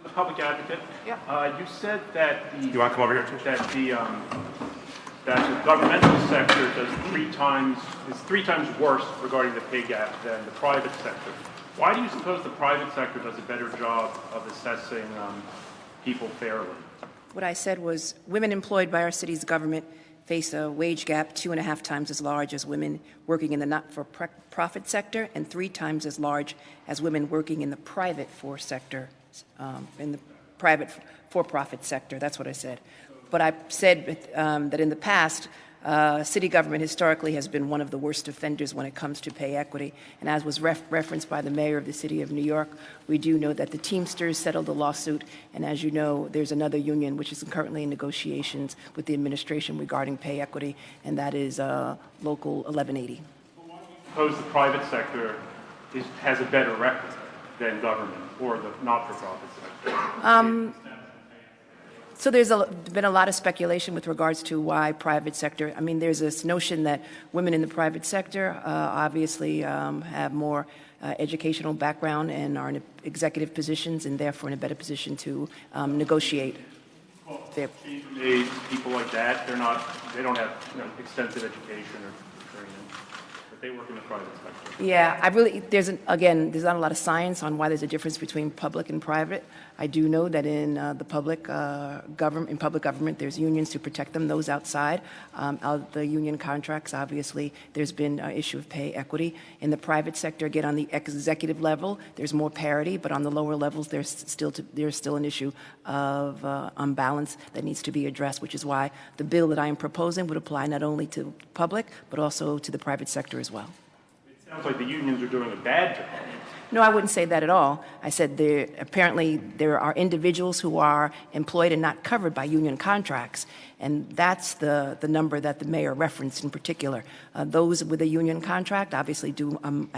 The public advocate. Yeah. You said that You want to come over here too? That the governmental sector is three times worse regarding the pay gap than the private sector. Why do you suppose the private sector does a better job of assessing people fairly? What I said was women employed by our city's government face a wage gap 2.5 times as large as women working in the not-for-profit sector and 3 times as large as women working in the private for-profit sector. That's what I said. But I said that in the past, city government historically has been one of the worst offenders when it comes to pay equity. And as was referenced by the mayor of the city of New York, we do know that the Teamsters settled a lawsuit. And as you know, there's another union which is currently in negotiations with the administration regarding pay equity, and that is Local 1180. Suppose the private sector has a better record than government or the not-for-profit sector? So there's been a lot of speculation with regards to why private sector. I mean, there's this notion that women in the private sector obviously have more educational background and are in executive positions and therefore in a better position to negotiate. Well, people like that, they don't have extensive education or training, but they work in the private sector. Yeah, there's not a lot of science on why there's a difference between public and private. I do know that in the public government, there's unions to protect them. Those outside of the union contracts, obviously, there's been an issue of pay equity. In the private sector, again, on the executive level, there's more parity, but on the lower levels, there's still an issue of unbalance that needs to be addressed, which is why the bill that I am proposing would apply not only to public, but also to the private sector as well. It sounds like the unions are doing a bad job. No, I wouldn't say that at all. I said apparently there are individuals who are employed and not covered by union contracts, and that's the number that the mayor referenced in particular. Those with a union contract obviously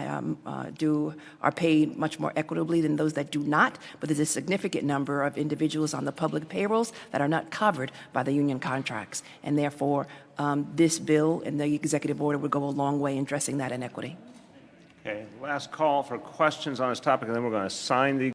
are paid much more equitably than those that do not, but there's a significant number of individuals on the public payrolls that are not covered by the union contracts, and therefore this bill and the executive order would go a long way in addressing that inequity. Okay, last call for questions on this topic, and then we're going to sign the